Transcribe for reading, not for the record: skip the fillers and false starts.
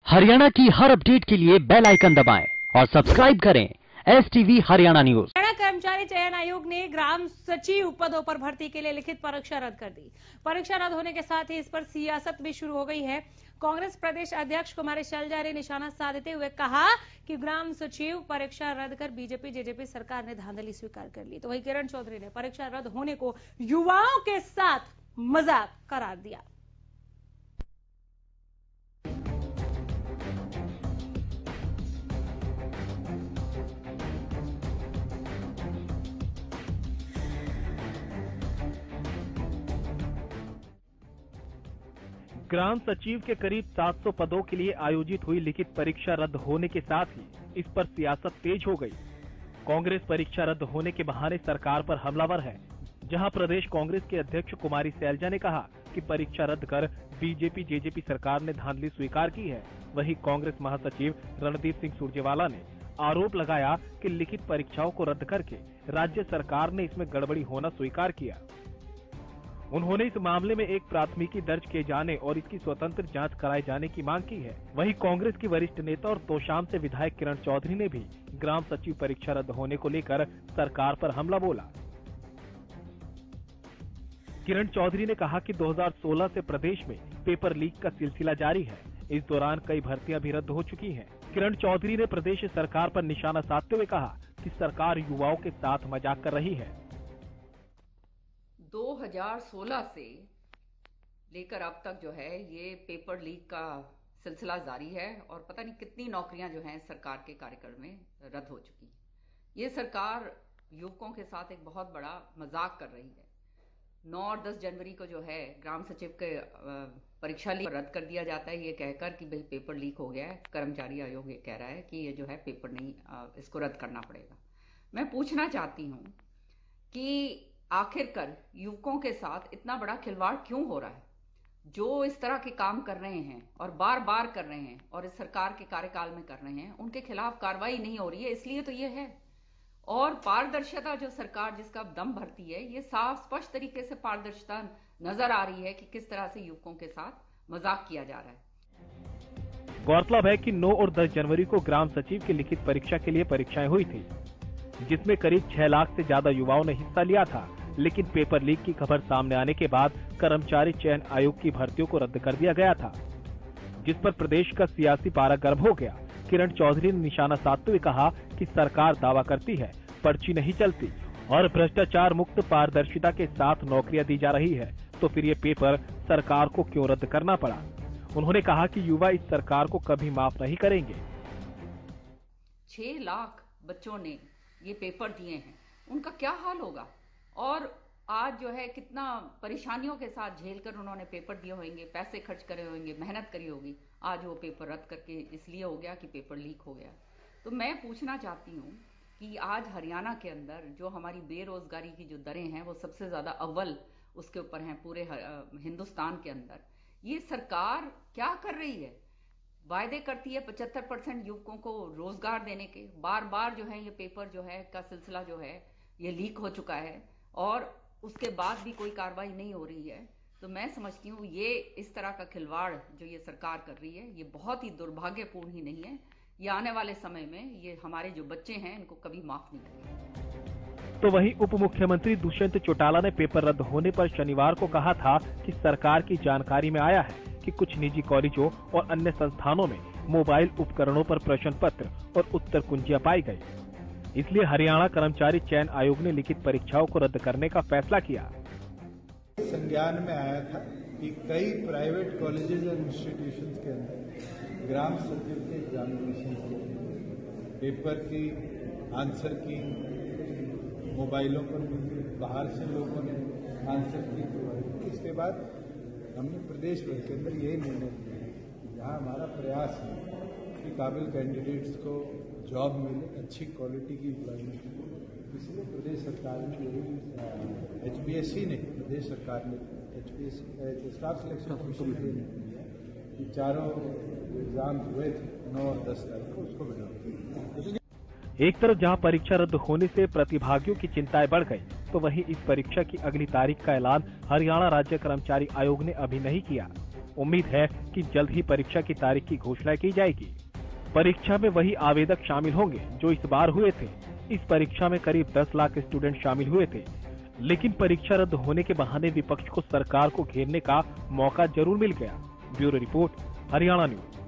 हरियाणा की हर अपडेट के लिए बेल आइकन दबाएं और सब्सक्राइब करें STV हरियाणा न्यूज। हरियाणा कर्मचारी चयन आयोग ने ग्राम सचिव पदों पर भर्ती के लिए लिखित परीक्षा रद्द कर दी। परीक्षा रद्द होने के साथ ही इस पर सियासत भी शुरू हो गई है। कांग्रेस प्रदेश अध्यक्ष कुमारी शैलजा ने निशाना साधते हुए कहा कि ग्राम सचिव परीक्षा रद्द कर बीजेपी जेजेपी सरकार ने धांधली स्वीकार कर ली। तो वहीं किरण चौधरी ने परीक्षा रद्द होने को युवाओं के साथ मजाक करार दिया। ग्राम सचिव के करीब 700 पदों के लिए आयोजित हुई लिखित परीक्षा रद्द होने के साथ ही इस पर सियासत तेज हो गई। कांग्रेस परीक्षा रद्द होने के बहाने सरकार पर हमलावर है। जहां प्रदेश कांग्रेस के अध्यक्ष कुमारी शैलजा ने कहा कि परीक्षा रद्द कर बीजेपी जेजेपी सरकार ने धांधली स्वीकार की है, वहीं कांग्रेस महासचिव रणदीप सिंह सुरजेवाला ने आरोप लगाया कि लिखित परीक्षाओं को रद्द करके राज्य सरकार ने इसमें गड़बड़ी होना स्वीकार किया। उन्होंने इस मामले में एक प्राथमिकी दर्ज किए जाने और इसकी स्वतंत्र जांच कराए जाने की मांग की है। वहीं कांग्रेस की वरिष्ठ नेता और तोशाम से विधायक किरण चौधरी ने भी ग्राम सचिव परीक्षा रद्द होने को लेकर सरकार पर हमला बोला। किरण चौधरी ने कहा कि 2016 से प्रदेश में पेपर लीक का सिलसिला जारी है। इस दौरान कई भर्तियां भी रद्द हो चुकी हैं। किरण चौधरी ने प्रदेश सरकार पर निशाना साधते हुए कहा कि सरकार युवाओं के साथ मजाक कर रही है। 2016 से लेकर अब तक जो है ये पेपर लीक का सिलसिला जारी है और पता नहीं कितनी नौकरियां जो हैं सरकार के कार्यकाल में रद्द हो चुकी हैं। ये सरकार युवकों के साथ एक बहुत बड़ा मजाक कर रही है। 9 और 10 जनवरी को जो है ग्राम सचिव के परीक्षा लीक रद्द कर दिया जाता है, ये कहकर कि भाई पेपर लीक हो गया है। कर्मचारी आयोग ये कह रहा है कि ये जो है पेपर नहीं, इसको रद्द करना पड़ेगा। मैं पूछना चाहती हूँ कि आखिरकार युवकों के साथ इतना बड़ा खिलवाड़ क्यों हो रहा है? जो इस तरह के काम कर रहे हैं और बार बार कर रहे हैं और इस सरकार के कार्यकाल में कर रहे हैं, उनके खिलाफ कार्रवाई नहीं हो रही है, इसलिए तो ये है। और पारदर्शिता जो सरकार जिसका दम भरती है, ये साफ स्पष्ट तरीके से पारदर्शिता नजर आ रही है कि किस तरह से युवकों के साथ मजाक किया जा रहा है। गौरतलब है कि 9 और 10 जनवरी को ग्राम सचिव की लिखित परीक्षा के लिए परीक्षाएं हुई थी, जिसमें करीब 6 लाख से ज्यादा युवाओं ने हिस्सा लिया था। लेकिन पेपर लीक की खबर सामने आने के बाद कर्मचारी चयन आयोग की भर्तियों को रद्द कर दिया गया था, जिस पर प्रदेश का सियासी पारा गर्म हो गया। किरण चौधरी ने निशाना साधते हुए कहा कि सरकार दावा करती है पर्ची नहीं चलती और भ्रष्टाचार मुक्त पारदर्शिता के साथ नौकरियां दी जा रही है, तो फिर ये पेपर सरकार को क्यों रद्द करना पड़ा। उन्होंने कहा कि युवा इस सरकार को कभी माफ नहीं करेंगे। 6 लाख बच्चों ने ये पेपर दिए हैं, उनका क्या हाल होगा? और आज जो है कितना परेशानियों के साथ झेलकर उन्होंने पेपर दिए होंगे, पैसे खर्च करे होंगे, मेहनत करी होगी। आज वो पेपर रद्द करके इसलिए हो गया कि पेपर लीक हो गया। तो मैं पूछना चाहती हूँ कि आज हरियाणा के अंदर जो हमारी बेरोजगारी की जो दरें हैं वो सबसे ज्यादा अव्वल उसके ऊपर हैं पूरे हिंदुस्तान के अंदर। ये सरकार क्या कर रही है? वायदे करती है 75% युवकों को रोजगार देने के, बार बार जो है ये पेपर जो है का सिलसिला जो है ये लीक हो चुका है और उसके बाद भी कोई कार्रवाई नहीं हो रही है। तो मैं समझती हूँ ये इस तरह का खिलवाड़ जो ये सरकार कर रही है ये बहुत ही दुर्भाग्यपूर्ण ही नहीं है। ये आने वाले समय में ये हमारे जो बच्चे हैं इनको कभी माफ नहीं करेंगे। तो वहीं उप मुख्यमंत्री दुष्यंत चौटाला ने पेपर रद्द होने पर शनिवार को कहा था कि सरकार की जानकारी में आया है कि कुछ निजी कॉलेजों और अन्य संस्थानों में मोबाइल उपकरणों पर प्रश्न पत्र और उत्तर कुंजियां पाई गई, इसलिए हरियाणा कर्मचारी चयन आयोग ने लिखित परीक्षाओं को रद्द करने का फैसला किया। संज्ञान में आया था कि कई प्राइवेट कॉलेजेस और इंस्टीट्यूशंस के अंदर ग्राम सचिव के एग्जामिनेशन पेपर की आंसर की मोबाइलों पर बाहर से लोगों ने आंसर की। इसके बाद हमने प्रदेश भर के अंदर यही निर्णय लिया कि जहाँ हमारा प्रयास है कि काबिल कैंडिडेट्स को जॉब मिले, अच्छी क्वालिटी की एम्प्लॉयमेंट मिले, इसलिए प्रदेश सरकार ने यही HBSC ने प्रदेश सरकार ने HBSC स्टाफ सिलेक्शन कमीशन ने चारों एग्जाम हुए थे 9 और 10 तारीख को उसको बढ़ा। एक तरफ जहां परीक्षा रद्द होने से प्रतिभागियों की चिंताएं बढ़ गई, तो वहीं इस परीक्षा की अगली तारीख का ऐलान हरियाणा राज्य कर्मचारी आयोग ने अभी नहीं किया। उम्मीद है कि जल्द ही परीक्षा की तारीख की घोषणा की जाएगी। परीक्षा में वही आवेदक शामिल होंगे जो इस बार हुए थे। इस परीक्षा में करीब 10 लाख स्टूडेंट शामिल हुए थे, लेकिन परीक्षा रद्द होने के बहाने विपक्ष को सरकार को घेरने का मौका जरूर मिल गया। Bureau report, Haryana news.